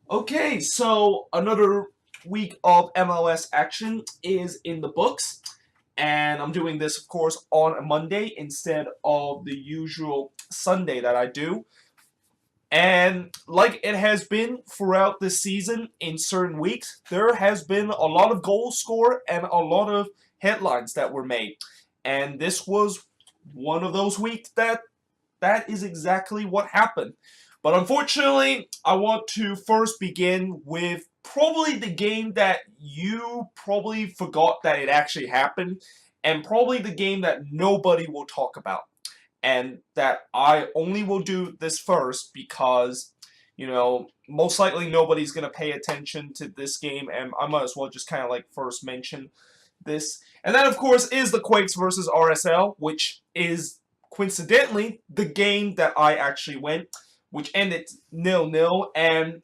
Okay, so another week of MLS action is in the books, and I'm doing this, of course, on a Monday instead of the usual Sunday that I do. And like it has been throughout the season in certain weeks, there has been a lot of goals scored and a lot of headlines that were made. And this was one of those weeks that is exactly what happened. But unfortunately, I want to first begin with probably the game that you probably forgot that it actually happened, and probably the game that nobody will talk about. And that I only will do this first because, most likely nobody's going to pay attention to this game, and I might as well just kind of like first mention this. And that, of course, is the Quakes versus RSL, which is coincidentally the game that I actually went, which ended 0-0. And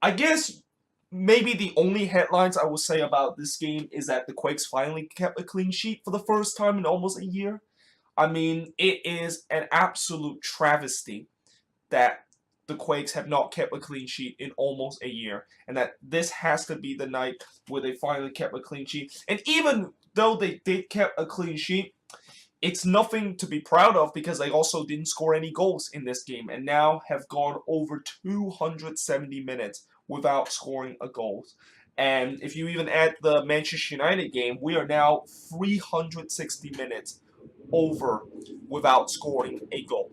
I guess maybe the only headlines I will say about this game is that the Quakes finally kept a clean sheet for the first time in almost a year. I mean, it is an absolute travesty that the Quakes have not kept a clean sheet in almost a year, and that this has to be the night where they finally kept a clean sheet. And even though they did keep a clean sheet, it's nothing to be proud of because they also didn't score any goals in this game and now have gone over 270 minutes without scoring a goal. And if you even add the Manchester United game, we are now 360 minutes over without scoring a goal.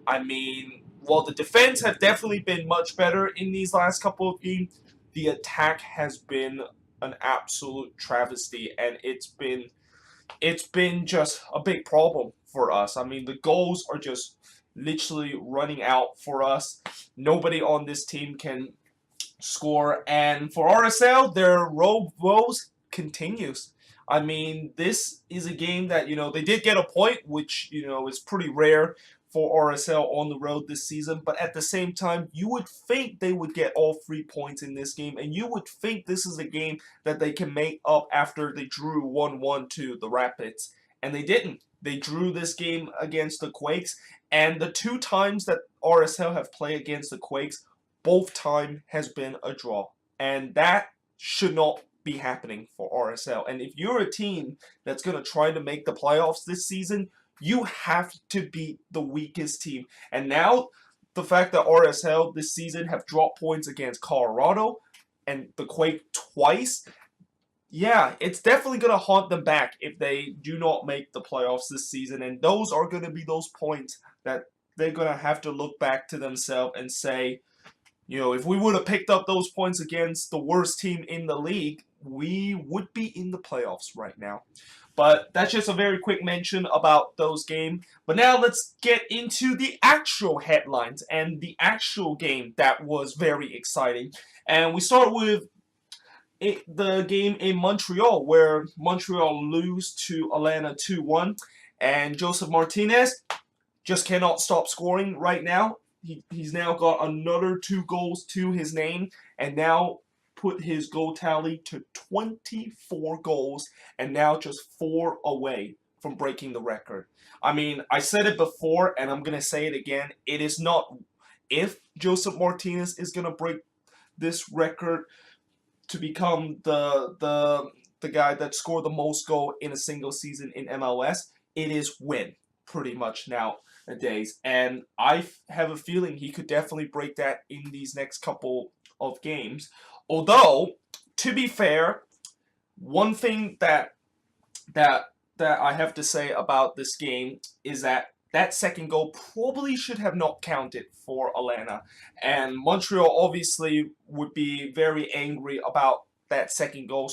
I mean, while the defense have definitely been much better in these last couple of games, the attack has been an absolute travesty, and it's been just a big problem for us. I mean, the goals are just literally running out for us. Nobody on this team can score, and for RSL, their woes continues. I mean, this is a game that, they did get a point, which, is pretty rare for RSL on the road this season, but at the same time, you would think they would get all 3 points in this game, and you would think this is a game that they can make up after they drew 1-1 to the Rapids, and they didn't. They drew this game against the Quakes, and the two times that RSL have played against the Quakes, both time has been a draw, and that should not be happening for RSL. And if you're a team that's going to try to make the playoffs this season, you have to beat the weakest team. And now the fact that RSL this season have dropped points against Colorado and the Quake twice, yeah, it's definitely going to haunt them back if they do not make the playoffs this season. And those are going to be those points that they're going to have to look back to themselves and say, if we would have picked up those points against the worst team in the league, we would be in the playoffs right now. But that's just a very quick mention about those games. But now let's get into the actual headlines and the actual game that was very exciting. And we start with the game in Montreal, where Montreal lose to Atlanta 2-1. And Joseph Martinez just cannot stop scoring right now. He's now got another 2 goals to his name, and now put his goal tally to 24 goals, and now just 4 away from breaking the record. I mean, I said it before, and I'm going to say it again. It is not if Joseph Martinez is going to break this record to become the guy that scored the most goal in a single season in MLS. It is when, pretty much nowadays. And I have a feeling he could definitely break that in these next couple of games. Although, to be fair, one thing that I have to say about this game is that second goal probably should have not counted for Atlanta. And Montreal obviously would be very angry about that second goal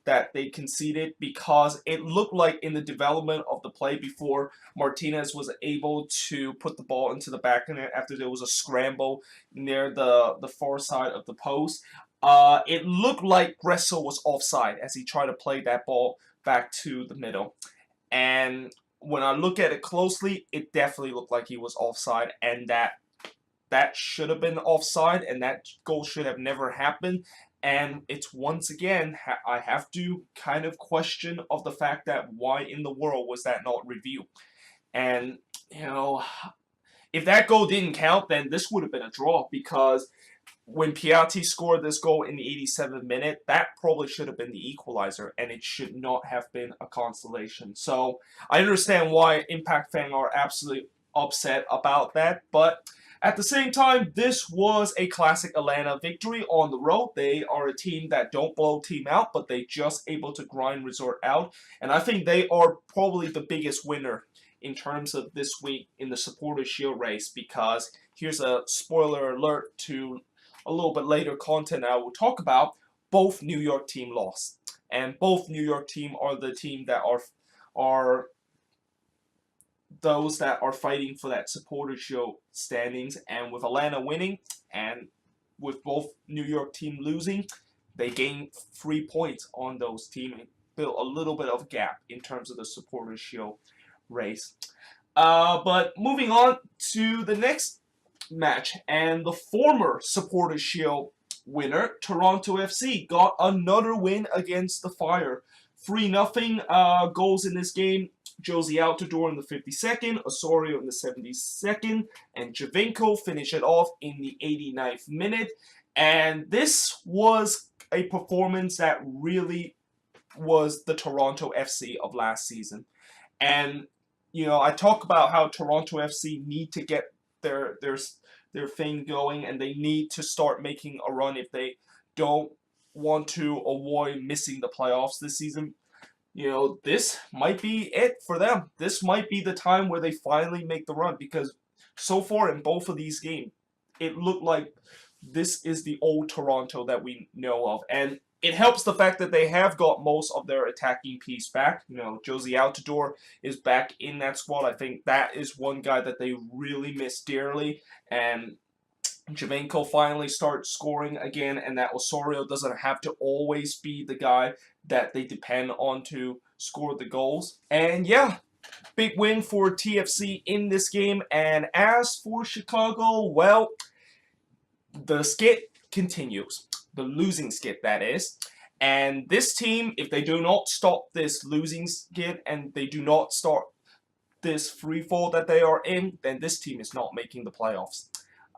that they conceded, because it looked like in the development of the play before Martinez was able to put the ball into the back of it after there was a scramble near the far side of the post. It looked like Gressel was offside as he tried to play that ball back to the middle. And when I look at it closely, it definitely looked like he was offside, and that should have been offside, and that goal should have never happened. And it's once again, I have to kind of question of the fact that why in the world was that not reviewed? And, if that goal didn't count, then this would have been a draw, because when Piatti scored this goal in the 87th minute, that probably should have been the equalizer, and it should not have been a consolation. So I understand why Impact fans are absolutely upset about that, but at the same time, this was a classic Atlanta victory on the road. They are a team that don't blow team out, but they just able to grind resort out, and I think they are probably the biggest winner in terms of this week in the Supporters Shield race, because here's a spoiler alert to a little bit later content I will talk about. Both New York team lost, and both New York team are the team that are those that are fighting for that Supporter Shield standings. And with Atlanta winning and with both New York team losing, they gain 3 points on those teams and built a little bit of gap in terms of the Supporter Shield race. But moving on to the next match, and the former Supporters Shield winner, Toronto FC, got another win against the Fire. 3-0 goals in this game. Josie Altidore in the 52nd, Osorio in the 72nd, and Javinko finished it off in the 89th minute. And this was a performance that really was the Toronto FC of last season. And, you know, I talk about how Toronto FC need to get their thing going, and they need to start making a run if they don't want to avoid missing the playoffs this season. You know, this might be it for them. This might be the time where they finally make the run, because so far in both of these games, it looked like this is the old Toronto that we know of. And it helps the fact that they have got most of their attacking piece back. You know, Josie Altidore is back in that squad. I think that is one guy that they really miss dearly. And Javinko finally starts scoring again, and that Osorio doesn't have to always be the guy that they depend on to score the goals. And yeah, big win for TFC in this game. And as for Chicago, well, the skit continues. The losing skit, that is. And this team, if they do not stop this losing skit and they do not start this free fall that they are in, then this team is not making the playoffs.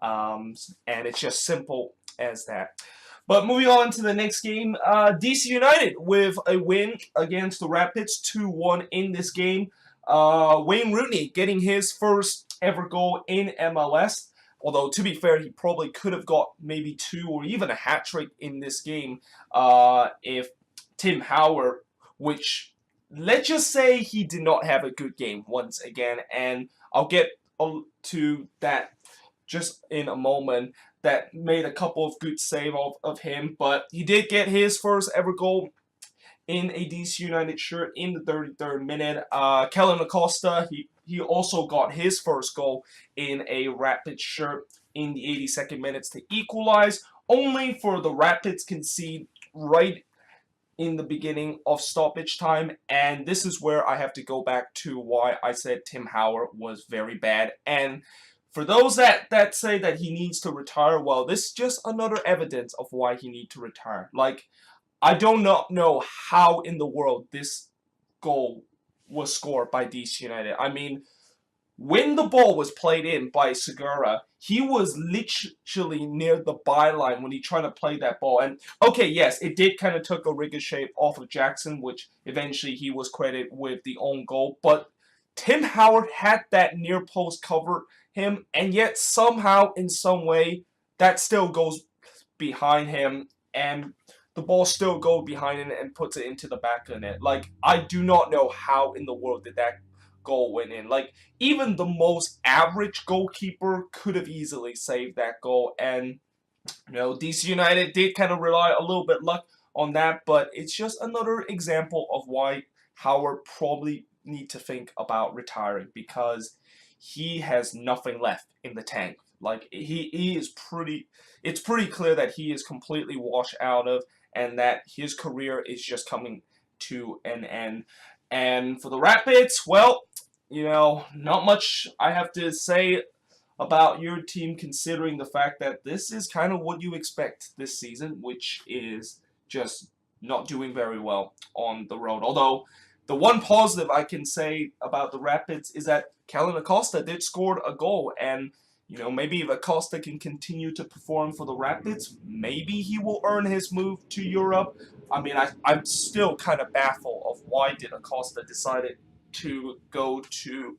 And it's just simple as that. But moving on to the next game, DC United with a win against the Rapids, 2-1 in this game. Wayne Rooney getting his first ever goal in MLS. Although, to be fair, he probably could have got maybe 2 or even a hat-trick in this game if Tim Howard, which, let's just say he did not have a good game once again. And I'll get to that just in a moment, that made a couple of good saves of him. But he did get his first ever goal in a DC United shirt in the 33rd minute. Kellen Acosta, he also got his first goal in a Rapids shirt in the 82nd minutes to equalize, only for the Rapids concede right in the beginning of stoppage time. And this is where I have to go back to why I said Tim Howard was very bad. And for those that say that he needs to retire, well, this is just another evidence of why he needs to retire. Like, I do not know how in the world this goal was scored by DC United. I mean, when the ball was played in by Segura, he was literally near the byline when he tried to play that ball. And, okay, yes, it did kind of took a ricochet off of Jackson, which eventually he was credited with the own goal. But Tim Howard had that near post cover him, and yet somehow, in some way, that still goes behind him, and the ball still goes behind him and puts it into the back of the net. Like, I do not know how in the world did that goal went in. Like, even the most average goalkeeper could have easily saved that goal. And, you know, DC United did kind of rely a little bit luck on that, but it's just another example of why Howard probably need to think about retiring, because he has nothing left in the tank. Like, he is it's pretty clear that he is completely washed out of, and that his career is just coming to an end. And for the Rapids, well, you know, not much I have to say about your team, considering the fact that this is kind of what you expect this season, which is just not doing very well on the road. Although, the one positive I can say about the Rapids is that Kellen Acosta did score a goal, and You know, maybe if Acosta can continue to perform for the Rapids, maybe he will earn his move to Europe. I mean, I'm still kind of baffled of why did Acosta decided to go to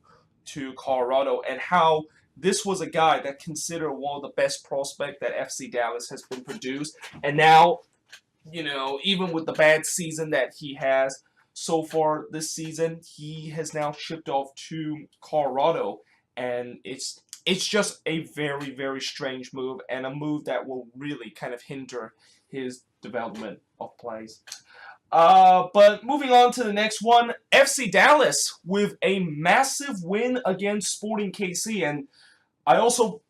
Colorado, and how this was a guy that considered one of the best prospect that FC Dallas has been produced, and now, you know, even with the bad season that he has so far this season, he has now shipped off to Colorado, and it's just a very, very strange move, and a move that will really kind of hinder his development of plays. But moving on to the next one, FC Dallas with a massive win against Sporting KC, and I also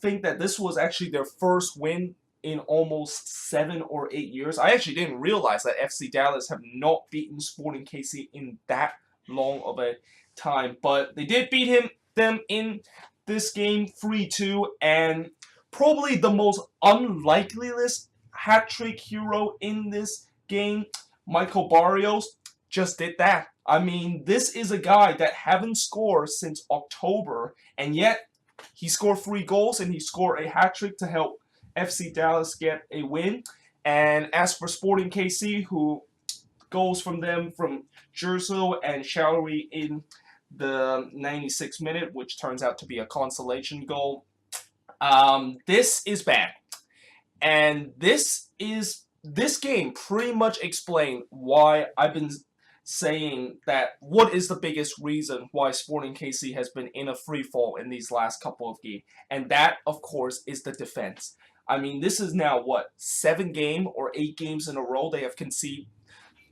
think that this was actually their first win in almost 7 or 8 years. I actually didn't realize that FC Dallas have not beaten Sporting KC in that long of a time, but they did beat them in this game 3-2, and probably the most unlikeliest hat-trick hero in this game, Michael Barrios, just did that. I mean, this is a guy that haven't scored since October, and yet he scored 3 goals, and he scored a hat-trick to help FC Dallas get a win. And as for Sporting KC, who goals from them from Jerso and Showery in the 96th minute, which turns out to be a consolation goal. This is bad. And this game pretty much explained why I've been saying that what is the biggest reason why Sporting KC has been in a free fall in these last couple of games. And that, of course, is the defense. I mean, this is now, what, 7 games or 8 games in a row they have conceded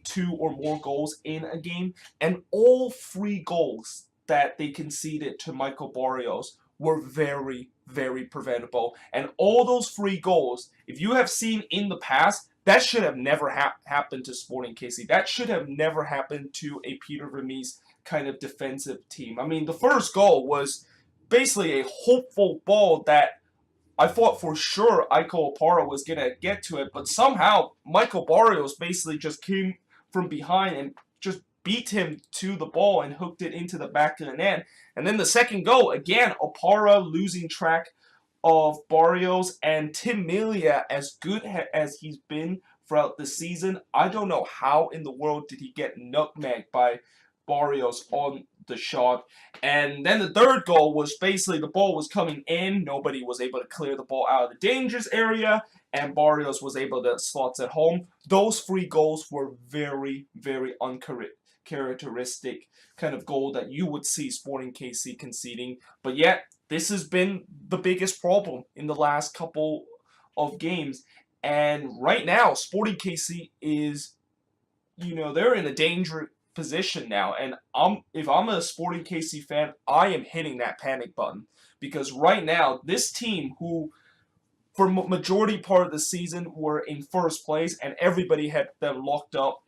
2 or more goals in a game, and all 3 goals that they conceded to Michael Barrios were very, very preventable. And all those 3 goals, if you have seen in the past, that should have never happened to Sporting KC. That should have never happened to a Peter Vermes kind of defensive team. I mean, the first goal was basically a hopeful ball that I thought for sure Aiko Opara was going to get to it, but somehow Michael Barrios basically just came from behind and just beat him to the ball and hooked it into the back of the net. And then the second goal, again, Opara losing track of Barrios, and Tim Melia, as good as he's been throughout the season, I don't know how in the world did he get nutmegged by Barrios on the shot. And then the third goal was basically the ball was coming in, nobody was able to clear the ball out of the dangerous area, and Barrios was able to slot it home. Those 3 goals were very, very uncharacteristic kind of goal that you would see Sporting KC conceding. But yet, this has been the biggest problem in the last couple of games. And right now, Sporting KC is, you know, they're in a dangerous position now. And if I'm a Sporting KC fan, I am hitting that panic button. Because right now, this team who, for majority part of the season, were in first place, and everybody had them locked up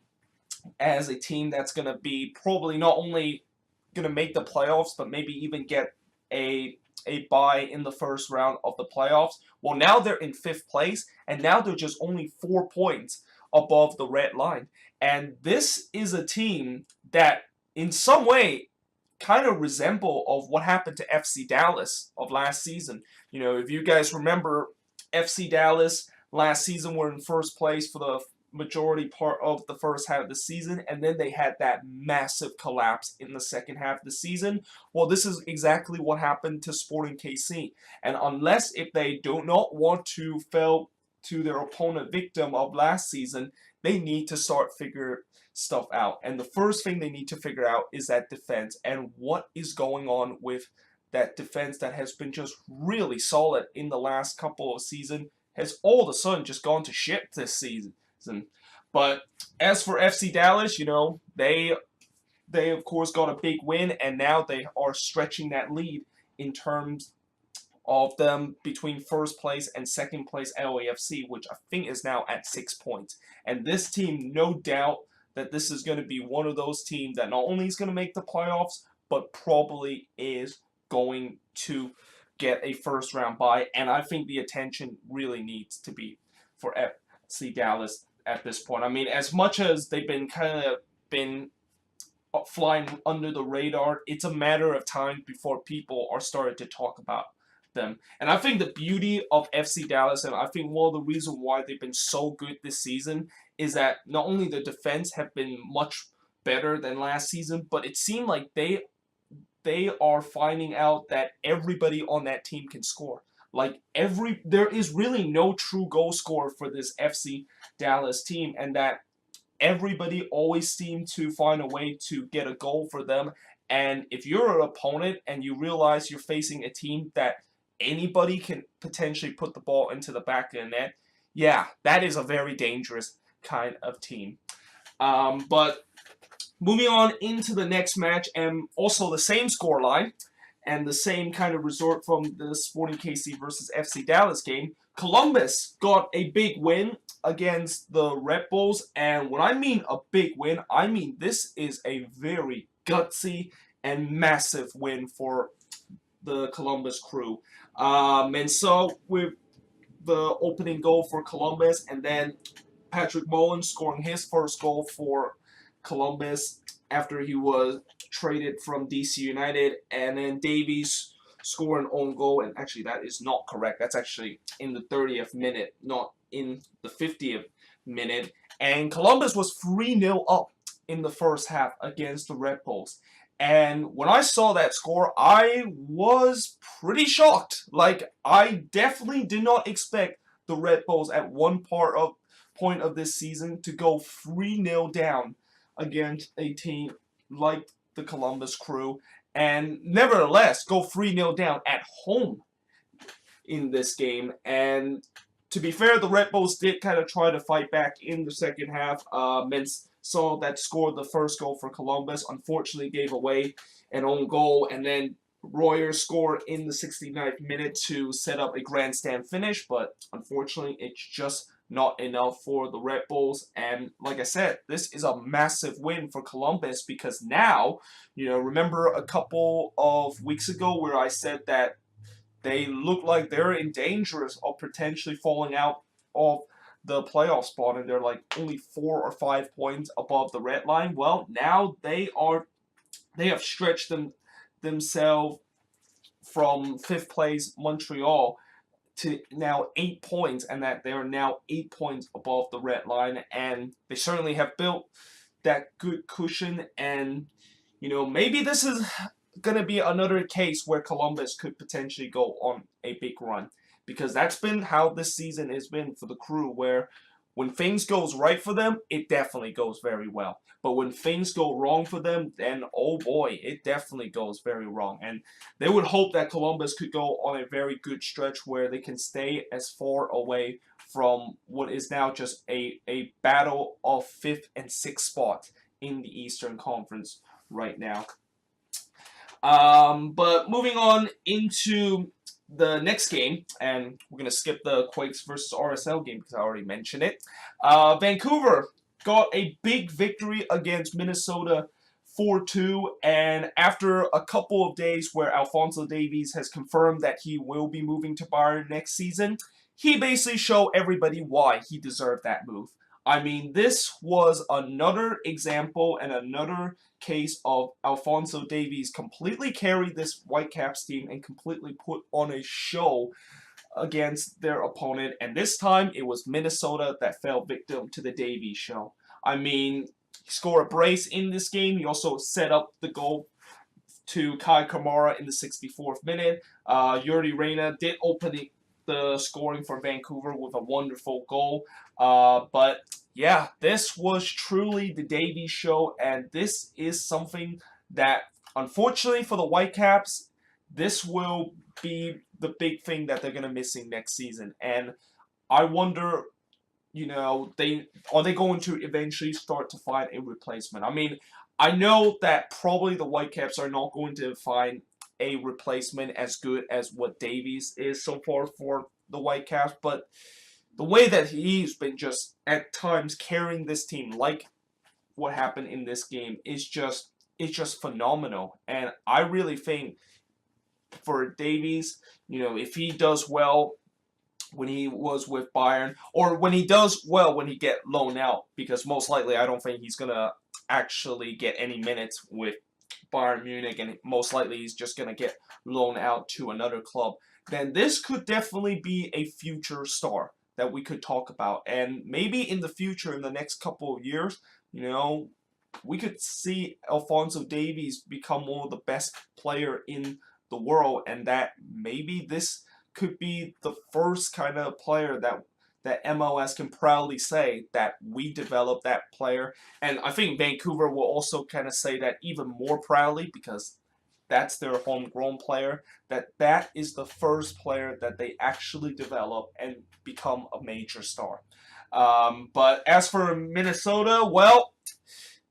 as a team that's going to be probably not only going to make the playoffs, but maybe even get a bye in the first round of the playoffs. Well, now they're in 5th place, and now they're just only 4 points above the red line. And this is a team that, in some way, kind of resemble of what happened to FC Dallas of last season. You know, if you guys remember, FC Dallas last season were in first place for the majority part of the first half of the season, and then they had that massive collapse in the second half of the season. Well, this is exactly what happened to Sporting KC. And unless if they do not want to fall to their opponent victim of last season, they need to start figure stuff out. And the first thing they need to figure out is that defense, and what is going on with that defense that has been just really solid in the last couple of seasons has all of a sudden just gone to shit this season. But as for FC Dallas, you know, they of course got a big win, and now they are stretching that lead in terms of them between first place and second place LAFC, which I think is now at 6 points. And this team, no doubt that this is going to be one of those teams that not only is going to make the playoffs, but probably is going to get a first round bye. And I think the attention really needs to be for FC Dallas at this point. I mean, as much as they've been flying under the radar, it's a matter of time before people are starting to talk about them. And I think the beauty of FC Dallas, and I think one of the reasons why they've been so good this season, is that not only the defense have been much better than last season, but it seemed like they are finding out that everybody on that team can score. Like there is really no true goal scorer for this FC Dallas team, and that everybody always seems to find a way to get a goal for them. And if you're an opponent and you realize you're facing a team that anybody can potentially put the ball into the back of the net, yeah, that is a very dangerous kind of team. But moving on into the next match, and also the same scoreline and the same kind of result from the Sporting KC versus FC Dallas game, Columbus got a big win against the Red Bulls. And when I mean a big win, I mean this is a very gutsy and massive win for the Columbus crew. And so with the opening goal for Columbus, and then Patrick Mullins scoring his first goal for Columbus after he was traded from DC United, and then Davies scoring own goal. And actually that is not correct. That's actually in the 30th minute, not in the 50th minute. And Columbus was 3-0 up in the first half against the Red Bulls. And when I saw that score, I was pretty shocked. Like, I definitely did not expect the Red Bulls at one point of this season to go 3-0 down against a team like the Columbus Crew, and nevertheless go 3-0 down at home in this game. And to be fair, the Red Bulls did kind of try to fight back in the second half. So that scored the first goal for Columbus, unfortunately gave away an own goal, and then Royer scored in the 69th minute to set up a grandstand finish, but unfortunately it's just not enough for the Red Bulls. And like I said, this is a massive win for Columbus, because now, remember a couple of weeks ago where I said that they look like they're in danger of potentially falling out of the playoff spot, and they're like only 4 or 5 points above the red line. Well, now they have stretched themselves from 5th place Montreal to now 8 points, and that they are now 8 points above the red line, and they certainly have built that good cushion. And maybe this is gonna be another case where Columbus could potentially go on a big run, because that's been how this season has been for the Crew, where when things goes right for them, it definitely goes very well. But when things go wrong for them, then oh boy, it definitely goes very wrong. And they would hope that Columbus could go on a very good stretch where they can stay as far away from what is now just a battle of 5th and 6th spot in the Eastern Conference right now. But moving on into the next game, and we're going to skip the Quakes versus RSL game because I already mentioned it. Vancouver got a big victory against Minnesota 4-2, and after a couple of days where Alphonso Davies has confirmed that he will be moving to Bayern next season, he basically showed everybody why he deserved that move. I mean, this was another example and another case of Alphonso Davies completely carried this Whitecaps team and completely put on a show against their opponent. And this time, it was Minnesota that fell victim to the Davies show. I mean, he scored a brace in this game. He also set up the goal to Kai Kamara in the 64th minute. Yuri Reina did open the scoring for Vancouver with a wonderful goal. But yeah, this was truly the Davies show, and this is something that, unfortunately for the Whitecaps, this will be the big thing that they're going to missing next season. And I wonder, are they going to eventually start to find a replacement? I mean, I know that probably the Whitecaps are not going to find a replacement as good as what Davies is so far for the Whitecaps, but the way that he's been just at times carrying this team, like what happened in this game, is just phenomenal. And I really think for Davies, if he does well when he was with Bayern, or when he does well when he get loaned out, because most likely I don't think he's gonna actually get any minutes with Bayern Munich, and most likely he's just gonna get loaned out to another club then this could definitely be a future star that we could talk about. And maybe in the future, in the next couple of years, we could see Alphonso Davies become one of the best player in the world, and that maybe this could be the first kind of player that MLS can proudly say that we developed that player. And I think Vancouver will also kind of say that even more proudly, because that's their homegrown player, that is the first player that they actually develop and become a major star. But as for Minnesota, well,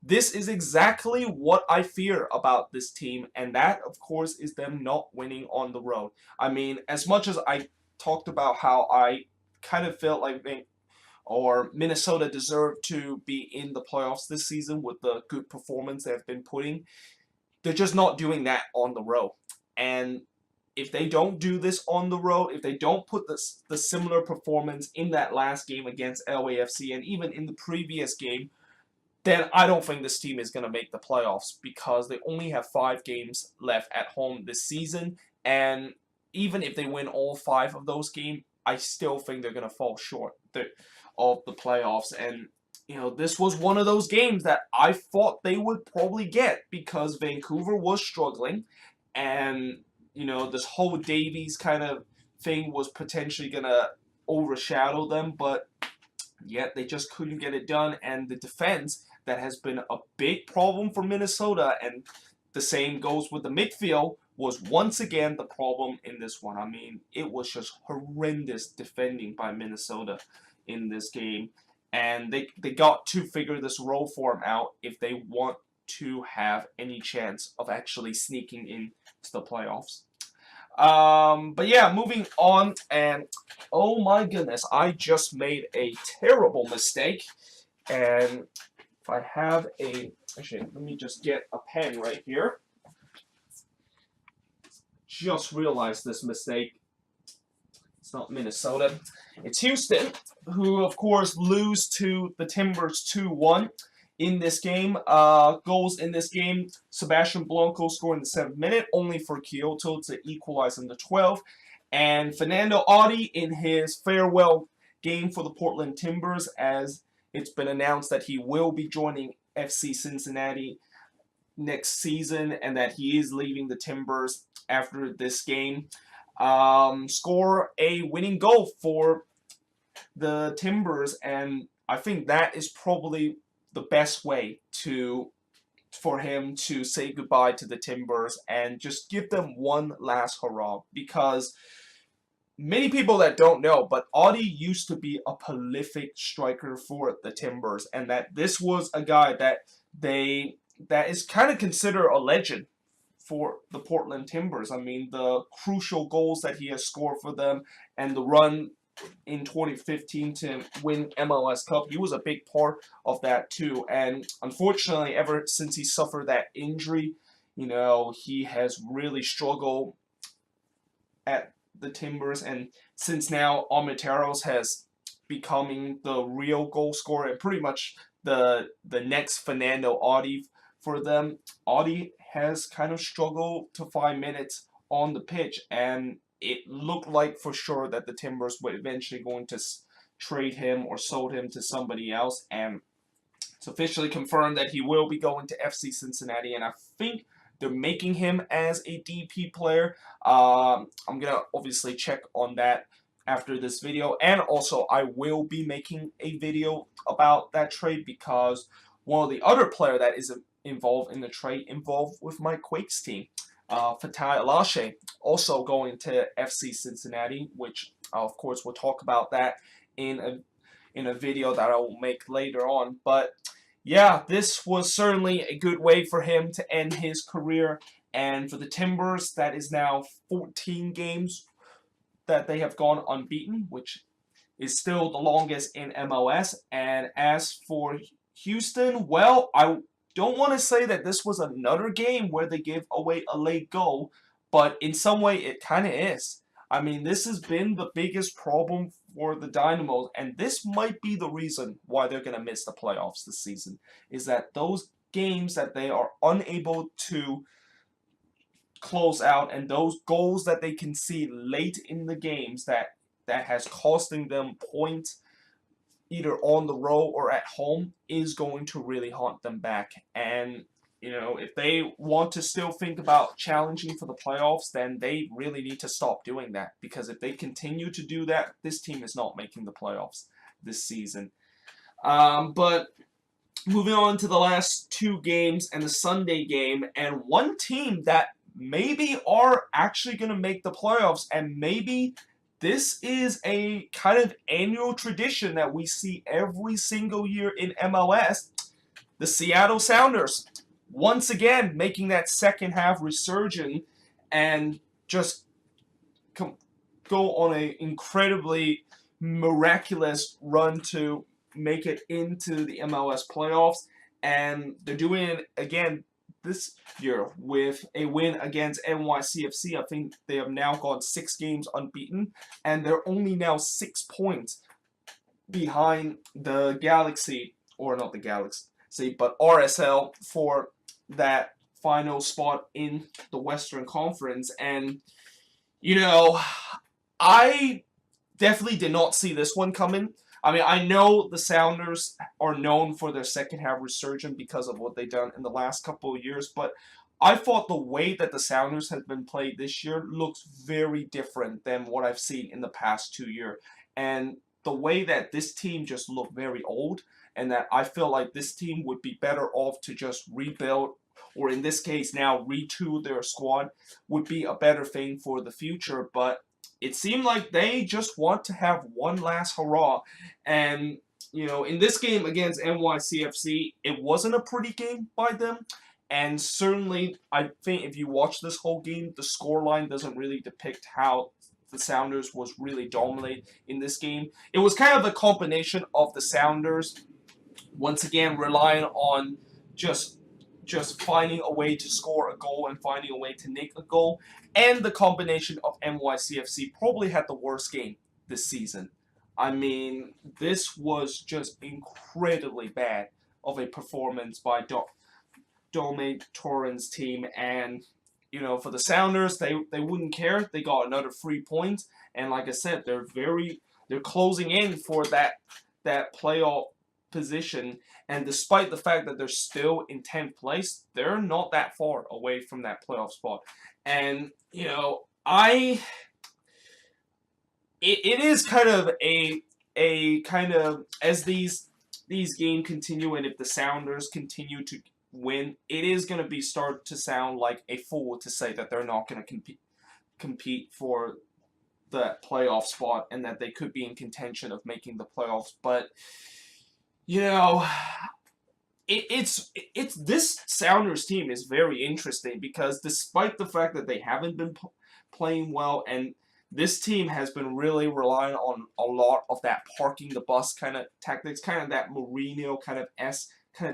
this is exactly what I fear about this team, and that, of course, is them not winning on the road. I mean, as much as I talked about how I kind of felt like Minnesota deserved to be in the playoffs this season with the good performance they've been putting, they're just not doing that on the road. And if they don't do this on the road, if they don't put the similar performance in that last game against LAFC and even in the previous game, then I don't think this team is going to make the playoffs, because they only have 5 games left at home this season. And even if they win all 5 of those games, I still think they're going to fall short of the playoffs. And this was one of those games that I thought they would probably get, because Vancouver was struggling, and this whole Davies kind of thing was potentially gonna overshadow them, but yet they just couldn't get it done. And the defense, that has been a big problem for Minnesota, and the same goes with the midfield, was once again the problem in this one. I mean, it was just horrendous defending by Minnesota in this game. And they got to figure this role form out if they want to have any chance of actually sneaking into the playoffs. But yeah, moving on, and oh my goodness, I just made a terrible mistake. And if I have actually, let me just get a pen right here. Just realized this mistake. It's not Minnesota. It's Houston, who, of course, lose to the Timbers 2-1 in this game. Goals in this game, Sebastian Blanco scored in the 7th minute, only for Kyoto to equalize in the 12th. And Fernando Adi in his farewell game for the Portland Timbers, as it's been announced that he will be joining FC Cincinnati next season and that he is leaving the Timbers after this game. Score a winning goal for the Timbers, and I think that is probably the best way for him to say goodbye to the Timbers and just give them one last hurrah, because many people that don't know, but Adi used to be a prolific striker for the Timbers, and that this was a guy that is kind of considered a legend for the Portland Timbers. I mean, the crucial goals that he has scored for them and the run in 2015 to win MLS Cup, he was a big part of that too. And unfortunately, ever since he suffered that injury, he has really struggled at the Timbers. And since now Armenteros has becoming the real goal scorer and pretty much the next Fernando Adi for them, Adi has kind of struggled to find minutes on the pitch, and it looked like for sure that the Timbers were eventually going to trade him or sold him to somebody else, and it's officially confirmed that he will be going to FC Cincinnati, and I think they're making him as a DP player. I'm going to obviously check on that after this video, and also I will be making a video about that trade, because one of the other player that is involved in the trade involved with my Quakes team. Fatai Alashe also going to FC Cincinnati, which of course we'll talk about that in a video that I will make later on. But yeah, this was certainly a good way for him to end his career, and for the Timbers, that is now 14 games that they have gone unbeaten, which is still the longest in MLS. And as for Houston, well, I don't want to say that this was another game where they gave away a late goal, but in some way it kind of is. I mean, this has been the biggest problem for the Dynamo, and this might be the reason why they're going to miss the playoffs this season, is that those games that they are unable to close out, and those goals that they can see late in the games that has costing them points either on the road or at home is going to really haunt them back. And if they want to still think about challenging for the playoffs, then they really need to stop doing that, because if they continue to do that, this team is not making the playoffs this season. But moving on to the last two games and the Sunday game, and one team that maybe are actually going to make the playoffs, and maybe this is a kind of annual tradition that we see every single year in MLS, the Seattle Sounders. Once again, making that second half resurgence and just go on an incredibly miraculous run to make it into the MLS playoffs. And they're doing it again this year with a win against NYCFC. I think they have now gone 6 games unbeaten, and they're only now 6 points behind the Galaxy, or not the Galaxy, but RSL for that final spot in the Western Conference. And, I definitely did not see this one coming. I mean, I know the Sounders are known for their second half resurgence because of what they've done in the last couple of years, but I thought the way that the Sounders have been played this year looks very different than what I've seen in the past 2 years. And the way that this team just looked very old, and that I feel like this team would be better off to just rebuild, or in this case now retool their squad, would be a better thing for the future. But it seemed like they just want to have one last hurrah. And, in this game against NYCFC, it wasn't a pretty game by them. And certainly, I think if you watch this whole game, the scoreline doesn't really depict how the Sounders was really dominate in this game. It was kind of a combination of the Sounders, once again, relying on just finding a way to score a goal and finding a way to nick a goal, and the combination of NYCFC probably had the worst game this season. I mean, this was just incredibly bad of a performance by Dome Torrens' team. And, for the Sounders, they wouldn't care. They got another 3 points, and like I said, they're closing in for that playoff position. And despite the fact that they're still in 10th place, they're not that far away from that playoff spot. And, it is kind of a kind of, as these games continue, and if the Sounders continue to win, it is going to start to sound like a fool to say that they're not going to compete for the playoff spot, and that they could be in contention of making the playoffs. But it's this Sounders team is very interesting, because despite the fact that they haven't been playing well, and this team has been really relying on a lot of that parking the bus kind of tactics, kind of that Mourinho kind of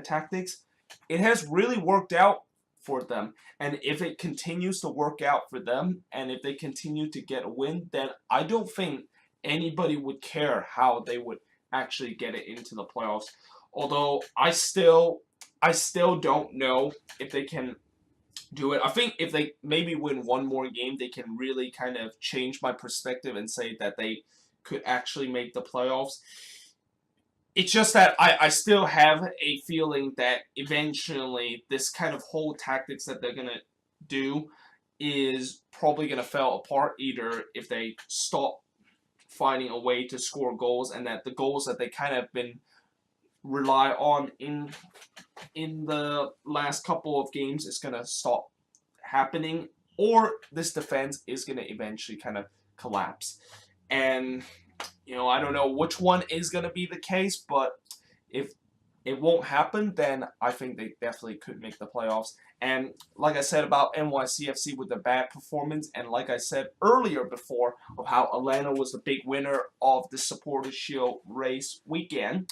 tactics, it has really worked out for them. And if it continues to work out for them, and if they continue to get a win, then I don't think anybody would care how they would actually get it into the playoffs. Although I still don't know if they can do it. I think if they maybe win one more game, they can really kind of change my perspective and say that they could actually make the playoffs. It's just that I still have a feeling that eventually this kind of whole tactics that they're going to do is probably going to fall apart, either if they stop finding a way to score goals, and that the goals that they kind of been rely on in the last couple of games is going to stop happening, or this defense is going to eventually kind of collapse. And I don't know which one is going to be the case, but if it won't happen, then I think they definitely could make the playoffs. And like I said about NYCFC with the bad performance, and like I said earlier before of how Atlanta was the big winner of the Supporters' Shield race weekend,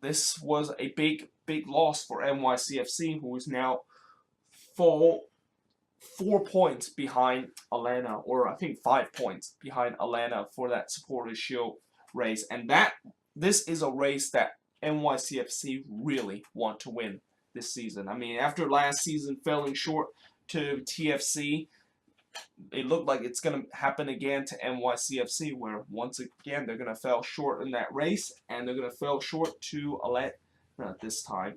this was a big loss for NYCFC, who is now 4 points behind Atlanta, or I think 5 points behind Atlanta for that Supporters' Shield race. And this is a race that NYCFC really want to win this season. I mean, after last season falling short to TFC. It looked like it's going to happen again to NYCFC, where once again they're going to fall short in that race, and they're going to fall short to Atlanta this time.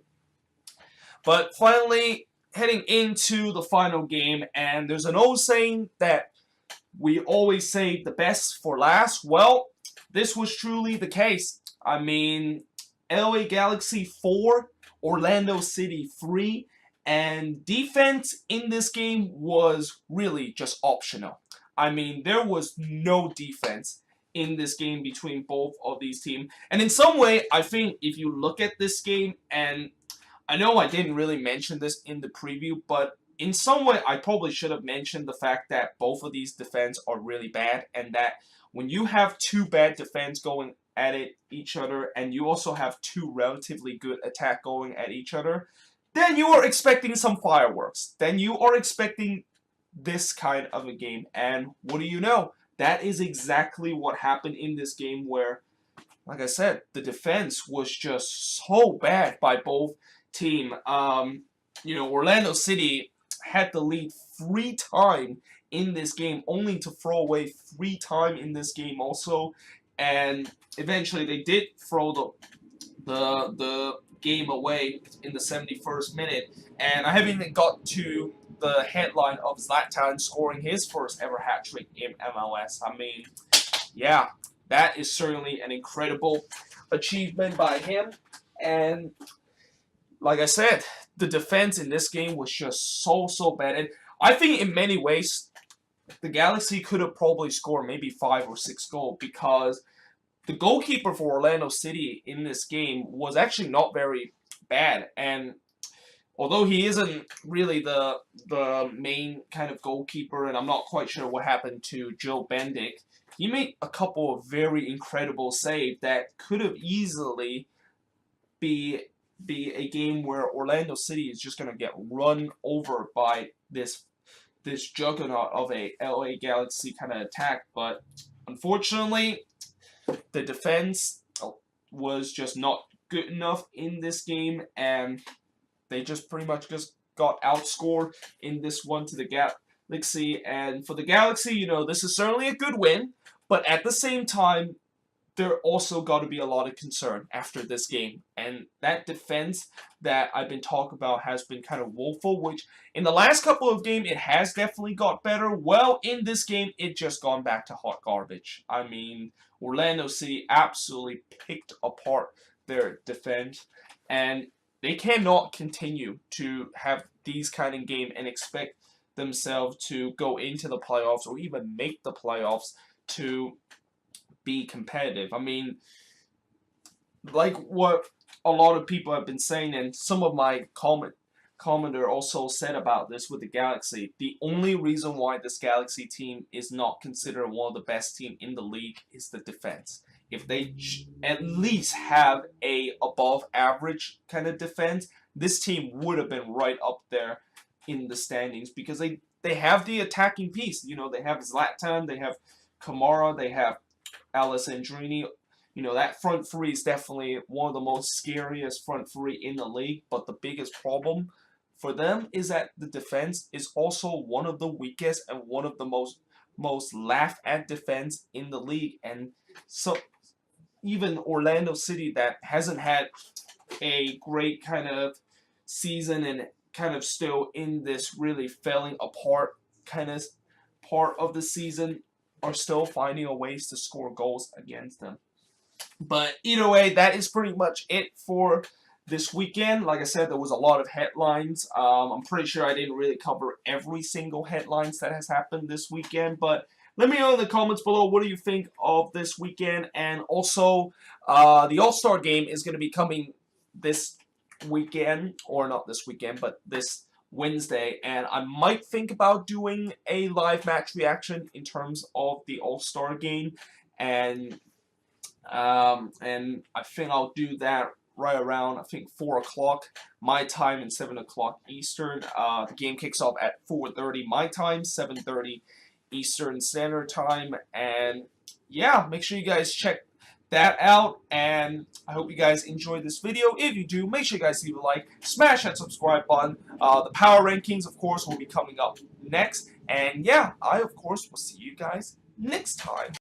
But finally, heading into the final game, and there's an old saying that we always save the best for last. Well, this was truly the case. I mean, LA Galaxy 4, Orlando City 3, and defense in this game was really just optional. I mean, there was no defense in this game between both of these teams. And in some way, I think if you look at this game, and I know I didn't really mention this in the preview, but in some way, I probably should have mentioned the fact that both of these defense are really bad, and that when you have two bad defense going at each other, and you also have two relatively good attack going at each other, then you are expecting some fireworks. Then you are expecting this kind of a game. And what do you know? That is exactly what happened in this game where, like I said, the defense was just so bad by both teams. Orlando City had the lead 3 times in this game, only to throw away 3 times in this game also. And eventually they did throw the game away in the 71st minute. And I haven't even got to the headline of Zlatan scoring his first ever hat-trick in MLS. I mean, yeah, that is certainly an incredible achievement by him. And like I said, the defense in this game was just so bad. And I think in many ways, the Galaxy could have probably scored maybe 5 or 6 goals, because the goalkeeper for Orlando City in this game was actually not very bad. And although he isn't really the main kind of goalkeeper, and I'm not quite sure what happened to Joe Bendick, he made a couple of very incredible saves that could have easily be a game where Orlando City is just going to get run over by this juggernaut of a LA Galaxy kind of attack. But unfortunately, the defense was just not good enough in this game, and they just pretty much just got outscored in this one to the Galaxy. And for the Galaxy, this is certainly a good win, but at the same time, there also got to be a lot of concern after this game. And that defense that I've been talking about has been kind of woeful, which in the last couple of games, it has definitely got better. Well, in this game, it just gone back to hot garbage. I mean, Orlando City absolutely picked apart their defense, and they cannot continue to have these kind of games and expect themselves to go into the playoffs or even make the playoffs to be competitive. I mean, like what a lot of people have been saying, and some of my commenter also said about this with the Galaxy, the only reason why this Galaxy team is not considered one of the best teams in the league is the defense. If they at least have a above average kind of defense, this team would have been right up there in the standings, because they have the attacking piece. They have Zlatan, they have Kamara, they have Alessandrini. That front three is definitely one of the most scariest front three in the league, but the biggest problem for them is that the defense is also one of the weakest and one of the most laughed at defense in the league. And so even Orlando City, that hasn't had a great kind of season and kind of still in this really falling apart kind of part of the season, are still finding ways to score goals against them. But either way, that is pretty much it for this weekend. Like I said, there was a lot of headlines. I'm pretty sure I didn't really cover every single headlines that has happened this weekend, but let me know in the comments below, what do you think of this weekend? And also, the All-Star game is going to be coming this weekend, or not this weekend, but this Wednesday, and I might think about doing a live match reaction in terms of the All-Star game, and I think I'll do that right around, 4 o'clock my time and 7 o'clock Eastern. The game kicks off at 4:30 my time, 7:30 Eastern Standard Time, and yeah, make sure you guys check that out, and I hope you guys enjoyed this video. If you do, make sure you guys leave a like, smash that subscribe button. The power rankings, of course, will be coming up next, and yeah, I, of course, will see you guys next time.